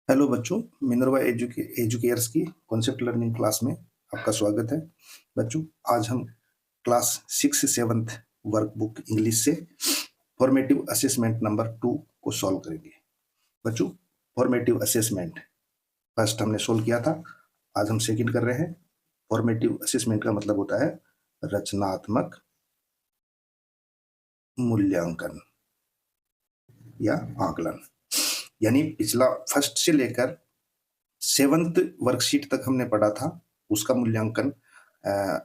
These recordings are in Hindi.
हेलो बच्चों, मिनर्वा एजुकेयर्स की कॉन्सेप्ट लर्निंग क्लास में आपका स्वागत है। बच्चों, आज हम क्लास 6 से 7th वर्कबुक इंग्लिश से फॉर्मेटिव असेसमेंट नंबर 2 को सॉल्व करेंगे। बच्चों, फॉर्मेटिव असेसमेंट फर्स्ट हमने सॉल्व किया था, आज हम सेकंड कर रहे हैं। फॉर्मेटिव असेसमेंट का मतलब होता है रचनात्मक मूल्यांकन या आकलन। यानी पिछला फर्स्ट से लेकर 7th वर्कशीट तक हमने पढ़ा था, उसका मूल्यांकन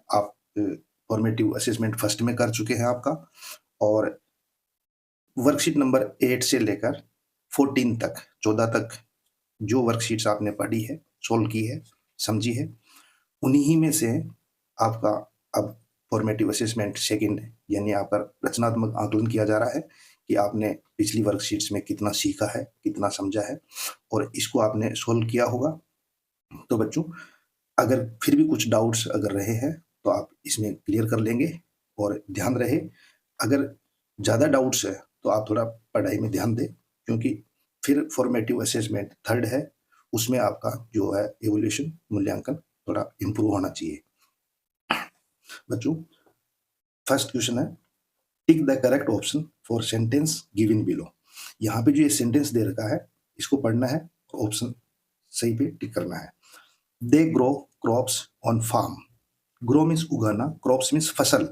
आप फॉर्मेटिव असेसमेंट फर्स्ट में कर चुके हैं आपका। और वर्कशीट नंबर 8 से लेकर 14 तक 14 तक जो वर्कशीट्स आपने पढ़ी है, सोल्व की है, समझी है, उन्हीं में से आपका अब फॉर्मेटिव असेसमेंट सेकंड यानी आपका रचनात्मक आकलन किया जा रहा है कि आपने पिछली वर्कशीट्स में कितना सीखा है, कितना समझा है और इसको आपने सोल्व किया होगा। तो बच्चों, अगर फिर भी कुछ डाउट्स अगर रहे हैं तो आप इसमें क्लियर कर लेंगे। और ध्यान रहे, अगर ज़्यादा डाउट्स है तो आप थोड़ा पढ़ाई में ध्यान दें, क्योंकि फिर फॉर्मेटिव असेसमेंट थर्ड है, उसमें आपका जो है एवोल्यूशन मूल्यांकन थोड़ा इम्प्रूव होना चाहिए। बच्चों, फर्स्ट क्वेश्चन है, tick the correct option for sentence given below. यहाँ पे जो ये सेंटेंस दे रखा है इसको पढ़ना है, ऑप्शन सही पे टिक करना है। They grow crops on farm. Grow means उगाना, क्रॉप्स मीन्स फसल,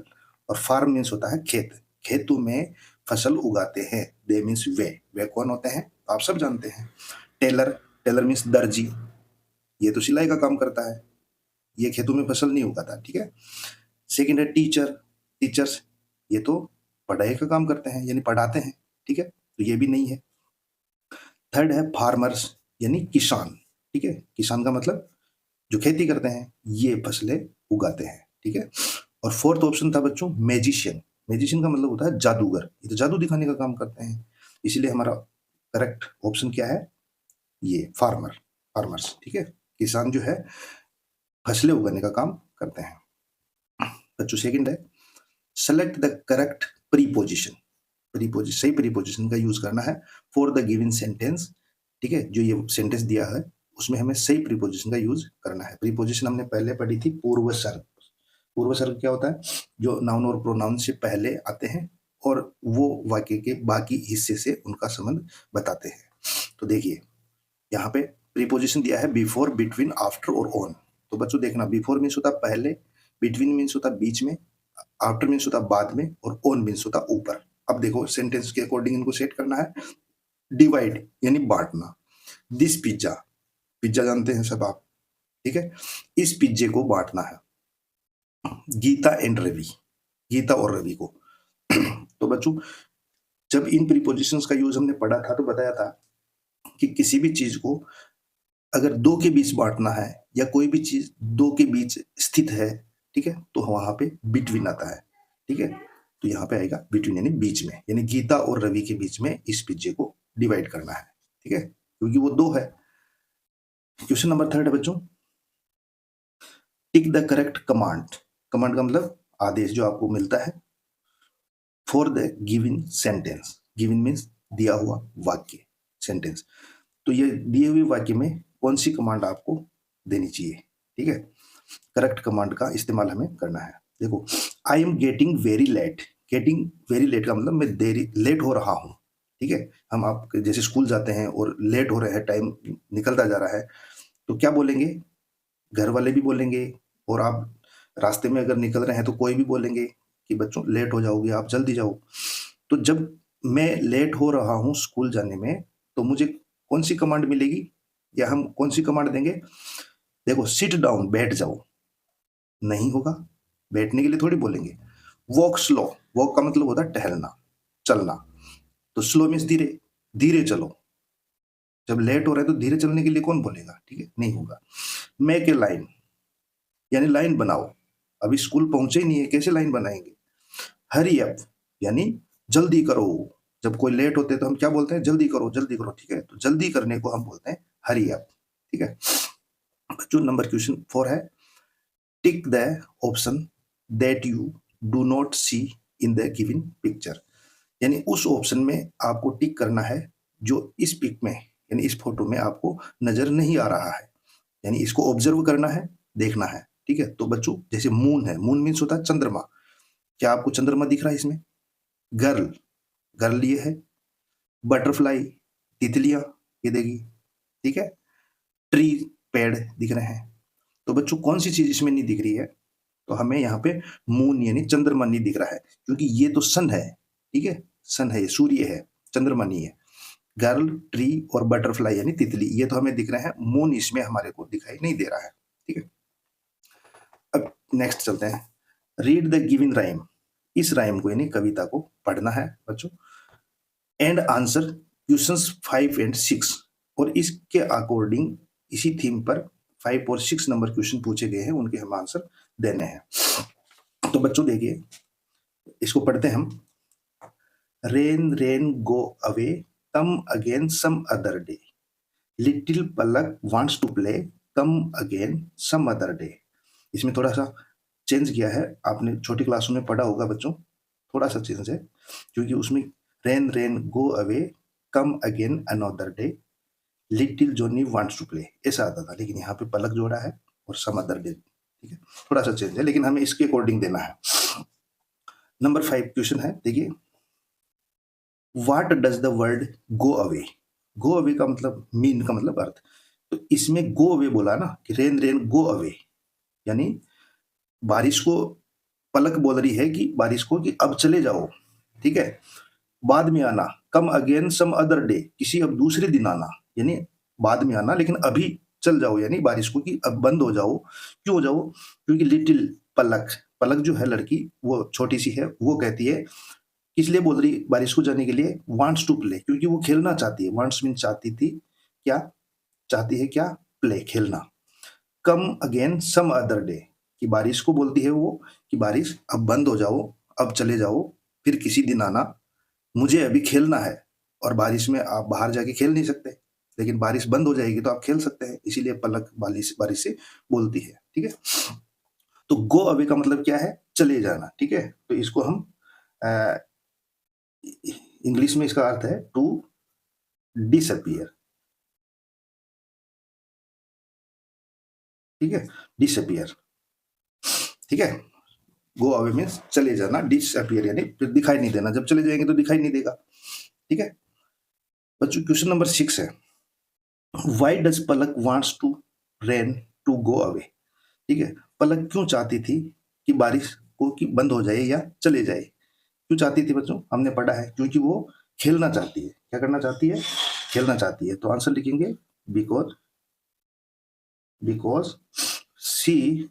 और फार्म मीन्स होता है खेत। खेतों में फसल उगाते हैं। दे मीन्स वे कौन होते हैं आप सब जानते हैं। टेलर, टेलर मीन्स दर्जी, ये तो सिलाई का काम करता है, ये खेतों में फसल नहीं उगाता, ठीक है। सेकेंड है टीचर, टीचर्स ये तो पढ़ाई का काम करते हैं यानी पढ़ाते हैं, ठीक है, तो ये भी नहीं है। थर्ड है फार्मर्स यानी किसान, ठीक है, किसान का मतलब जो खेती करते हैं, ये फसलें उगाते हैं, ठीक है। और फोर्थ ऑप्शन था बच्चों मैजिशियन। मैजिशियन का मतलब होता है जादूगर, ये तो जादू दिखाने का काम करते हैं, इसीलिए हमारा करेक्ट ऑप्शन क्या है, ये फार्मर, फार्मर्स, ठीक है। किसान जो है फसलें उगाने का काम करते हैं। बच्चों, सेकंड है select the correct preposition. Preposition, सही प्रीपोजिशन का यूज करना है फॉर द गिवन सेंटेंस, ठीक है। जो ये सेंटेंस दिया है उसमें हमें सही प्रीपोजिशन का यूज करना है। प्रीपोजिशन हमने पहले पढ़ी थी, पूर्व सर्ग। पूर्व सर्ग क्या होता है, जो नाउन और प्रोनाउन से पहले आते हैं और वो वाक्य के बाकी हिस्से से उनका संबंध बताते हैं। तो देखिए, यहाँ पे प्रीपोजिशन दिया है बिफोर, बिटवीन, आफ्टर और ऑन। तो बच्चों देखना, बिफोर मीन्स होता पहले, बिटवीन मीन्स होता बीच में, आफ्टर मीन्स होता बाद में, और ऑन मीन्स होता ऊपर। अब देखो सेंटेंस के अकॉर्डिंग इनको सेट करना है। डिवाइड यानी बांटना। दिस पिज्जा, पिज्जा जानते हैं सब आप, ठीक है, इस पिज्जे को बांटना है। गीता एंड रवि, गीता और रवि को। तो बच्चों, जब इन प्रीपोजिशंस का यूज हमने पढ़ा था तो बताया था कि किसी भी चीज को अगर दो के बीच बांटना है या कोई भी चीज दो के बीच स्थित है, ठीक है, तो वहां पे बिटवीन आता है, ठीक है। तो यहाँ पे आएगा बिटवीन यानी बीच में, यानी गीता और रवि के बीच में इस पिज्जे को डिवाइड करना है, ठीक है, क्योंकि वो दो है। क्वेश्चन नंबर थर्ड है बच्चों, tick the correct command. Command का मतलब आदेश जो आपको मिलता है for the given sentence. Given means दिया हुआ वाक्य, सेंटेंस। तो ये दिए हुए वाक्य में कौन सी कमांड आपको देनी चाहिए, ठीक है। करेक्ट कमांड का इस्तेमाल हमें करना है। देखो, I am getting very late. Getting very late का मतलब मैं देरी, लेट हो रहा हूँ, ठीक है। हम आप जैसे स्कूल जाते हैं और लेट हो रहे हैं, टाइम निकलता जा रहा है, तो क्या बोलेंगे, घर वाले भी बोलेंगे, और आप रास्ते में अगर निकल रहे हैं तो कोई भी बोलेंगे कि बच्चों लेट हो जाओगे, आप जल्दी जाओ। तो जब मैं लेट हो रहा हूँ स्कूल जाने में, तो मुझे कौन सी कमांड मिलेगी या हम कौन सी कमांड देंगे। देखो, सिट डाउन, बैठ जाओ, नहीं होगा, बैठने के लिए थोड़ी बोलेंगे। वॉक स्लो, वॉक का मतलब होता है टहलना, चलना, तो स्लो मीन्स धीरे, धीरे चलो। जब लेट हो रहा है तो धीरे चलने के लिए कौन बोलेगा, ठीक है, नहीं होगा। मेक ए लाइन यानी लाइन बनाओ, अभी स्कूल पहुंचे ही नहीं है, कैसे लाइन बनाएंगे। हरी अप यानी जल्दी करो। जब कोई लेट होते हैं तो हम क्या बोलते हैं, जल्दी करो, जल्दी करो, ठीक है, तो जल्दी करने को हम बोलते हैं हरी अप, ठीक है। बच्चों, नंबर क्वेश्चन 4 है, tick the option that you do not see in the given picture. यानी उस ऑप्शन में आपको टिक करना है जो इस पिक में यानी इस फोटो में आपको नजर नहीं आ रहा है, यानी इसको ऑब्जर्व करना है, देखना है, ठीक है। तो बच्चों जैसे मून है, मून मीन्स होता है चंद्रमा, क्या आपको चंद्रमा दिख रहा है इसमें? गर्ल, गर्ल ये है। बटरफ्लाई, तितलियां ये देगी, ठीक है। ट्री, पेड़ दिख रहे हैं। तो बच्चों कौन सी चीज इसमें नहीं दिख रही है? तो हमें यहाँ पे मून यानी चंद्रमा नहीं दिख रहा है, क्योंकि ये तो सन है, ठीक है, सन है, सूर्य है, चंद्रमा नहीं है। गर्ल, ट्री और बटरफ्लाई यानी तितली, ये तो हमें दिख रहे हैं, मून इसमें हमारे को दिखाई नहीं दे रहा है, ठीक है। अब नेक्स्ट चलते हैं, रीड द गिवन राइम। इस राइम को यानी कविता को पढ़ना है बच्चों, एंड आंसर क्वेश्चंस 5 एंड 6, और इसके अकॉर्डिंग इसी थीम पर 5 और 6 नंबर क्वेश्चन पूछे गए हैं, उनके हम आंसर देने हैं। तो बच्चों देखिए, इसको पढ़ते हैं हम। Rain rain go away, come again some other day, little Palak wants to play, come again some other day. इसमें थोड़ा सा चेंज किया है, आपने छोटी क्लासों में पढ़ा होगा बच्चों, थोड़ा सा चेंज है, क्योंकि उसमें rain rain go away, come again another day, little Johnny wants to play, ऐसा आता था, लेकिन यहाँ पे पलक जोड़ा है और सम अदर डे, ठीक है, थोड़ा सा चेंज है, लेकिन हमें इसके अकॉर्डिंग देना है। नंबर 5 क्वेश्चन है, देखिए, what does the word go away? Go away का मतलब, मीन का मतलब अर्थ, तो इसमें गो अवे बोला ना कि रेन रेन गो अवे, यानी बारिश को पलक बोल रही है कि बारिश को कि अब चले जाओ, ठीक है, बाद में आना। Come again some other day, किसी अब दूसरे दिन आना, यानी बाद में आना लेकिन अभी चल जाओ, यानी बारिश को कि अब बंद हो जाओ। क्यों हो जाओ? क्योंकि लिटिल पलक, पलक जो है लड़की, वो छोटी सी है, वो कहती है, किस लिए बोल रही बारिश को जाने के लिए? वांट्स टू प्ले, क्योंकि वो खेलना चाहती है। वांट्स मीन चाहती थी, क्या चाहती है? क्या? प्ले, खेलना। Come again some other day, कि बारिश को बोलती है वो कि बारिश अब बंद हो जाओ, अब चले जाओ, फिर किसी दिन आना, मुझे अभी खेलना है। और बारिश में आप बाहर जाके खेल नहीं सकते, लेकिन बारिश बंद हो जाएगी तो आप खेल सकते हैं, इसीलिए पलक बारिश बारिश से बोलती है, ठीक है। तो गो अवे का मतलब क्या है? चले जाना, ठीक है। तो इसको हम इंग्लिश में इसका अर्थ है टू डिसअपियर, ठीक है, डिसअपियर, ठीक है। गो अवे मीन्स चले जाना, डिसअपियर यानी फिर दिखाई नहीं देना, जब चले जाएंगे तो दिखाई नहीं देगा, ठीक है। बच्चों क्वेश्चन नंबर 6 है, why does Palak wants to rain to go away, ठीक है। पलक क्यों चाहती थी कि बारिश को कि बंद हो जाए या चले जाए? क्यों चाहती थी बच्चों? हमने पढ़ा है, क्योंकि वो खेलना चाहती है। क्या करना चाहती है? खेलना चाहती है। तो आंसर लिखेंगे because, because she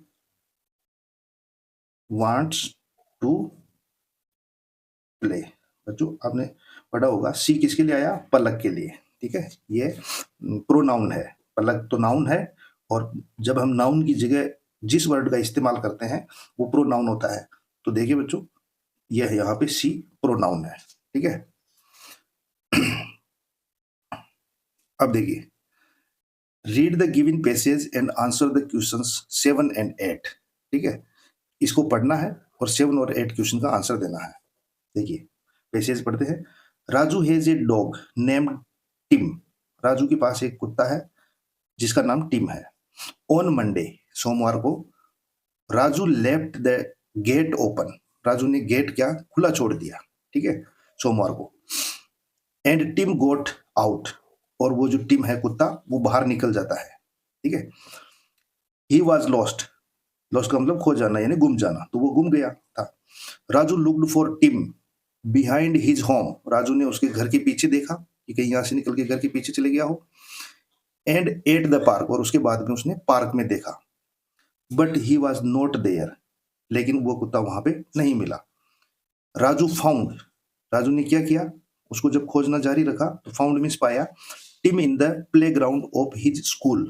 wants to play. बच्चों आपने पढ़ा होगा, सी किसके लिए आया? पलक के लिए, ठीक है। ये प्रोनाउन है, पलक तो नाउन है, और जब हम नाउन की जगह जिस वर्ड का इस्तेमाल करते हैं वो प्रोनाउन होता है। तो देखिए बच्चों, यह यहाँ पे सी प्रोनाउन है, ठीक है। अब देखिए, read the given passage and answer the questions 7 and 8, ठीक है। इसको पढ़ना है और 7 और 8 क्वेश्चन का आंसर देना है। देखिए पैसेज पढ़ते हैं। Raju has a dog named Tim, Raju के पास एक कुत्ता है जिसका नाम टिम है। ऑन मंडे, सोमवार को, Raju left the gate open, Raju ने गेट क्या? खुला छोड़ दिया, ठीक है, सोमवार को। एंड टिम गोट आउट, और वो जो टिम है कुत्ता, वो बाहर निकल जाता है, ठीक है। ही वॉज लॉस्ट, लॉस्ट का मतलब खो जाना यानी गुम जाना, तो वो गुम गया था। Raju looked for Tim behind his home, Raju ने उसके घर के पीछे देखा कि कहीं यहां से निकल के घर के पीछे चले गया हो। एंड एट द पार्क, और उसके बाद में उसने पार्क में देखा। But he was not there, लेकिन वो कुत्ता वहां पे नहीं मिला। राजू फाउंड, राजू ने क्या किया? उसको जब खोजना जारी रखा तो फाउंड मीन्स पाया, Tim in the playground of his school,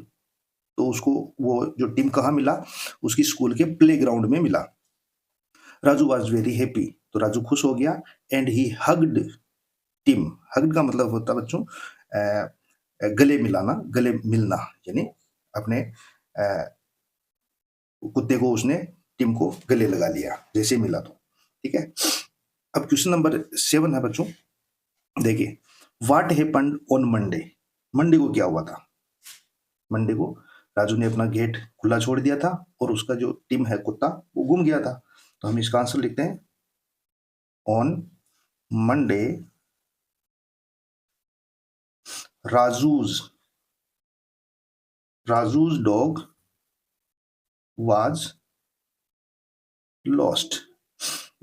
तो उसको वो जो टिम कहाँ मिला? उसकी स्कूल के प्ले ग्राउंड में मिला। राजू वॉज वेरी हैप्पी, तो राजू खुश हो गया। And he hugged Tim, hugged का मतलब होता है बच्चों गले मिलाना, गले मिलना, यानी अपने कुत्ते को उसने, टिम को गले लगा लिया जैसे मिला तो, ठीक है। अब क्वेश्चन नंबर 7 है बच्चों, देखिए, what happened on Monday, Monday को क्या हुआ था? मंडे को राजू ने अपना गेट खुला छोड़ दिया था और उसका जो टिम है कुत्ता वो गुम गया था। तो हम इसका आंसर लिखते हैं on Monday Raju's dog was lost,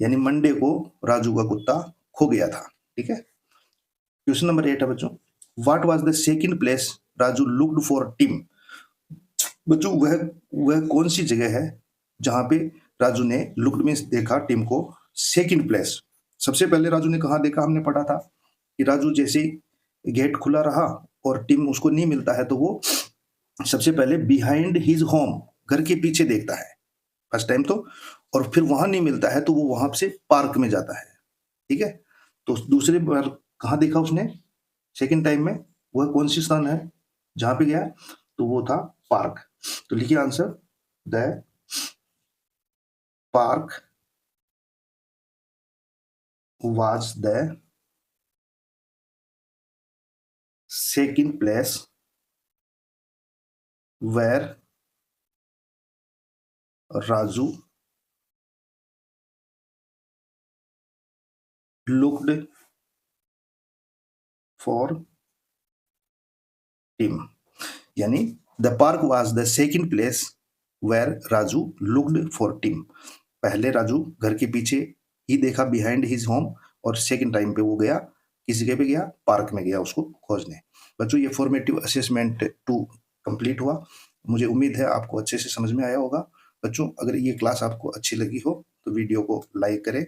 यानी मंडे को राजू का कुत्ता खो गया था। ठीक है। क्वेश्चन नंबर 8 है बच्चों, what was the second place Raju looked for Tim. बच्चों वह कौन सी जगह है जहां पे राजू ने लुक्ड मीन्स देखा टिम को। सेकंड प्लेस, सबसे पहले राजू ने कहा देखा, हमने पढ़ा था कि राजू जैसे ही गेट खुला रहा और टिम उसको नहीं मिलता है तो वो सबसे पहले बिहाइंड हिज होम, घर के पीछे देखता है फर्स्ट टाइम तो, और फिर वहां नहीं मिलता है तो वो वहां से पार्क में जाता है। ठीक है। तो दूसरी बार कहाँ देखा उसने सेकंड टाइम में, वह कौन सी स्थान है जहां पे गया, तो वो था पार्क। तो लिखिए answer, the park was the second place where Raju looked for Tim, यानी the park was the second place where Raju looked for Tim. पहले राजू घर के पीछे ही देखा बिहाइंड हिज होम, और सेकंड टाइम पे वो गया किस जगह पे गया, पार्क में गया उसको खोजने। बच्चों ये फॉर्मेटिव असेसमेंट 2 कंप्लीट हुआ। मुझे उम्मीद है आपको अच्छे से समझ में आया होगा। बच्चों अगर ये क्लास आपको अच्छी लगी हो तो वीडियो को लाइक करें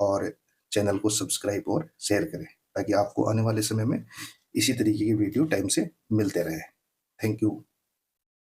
और चैनल को सब्सक्राइब और शेयर करें, ताकि आपको आने वाले समय में इसी तरीके की वीडियो टाइम से मिलते रहे। Thank you.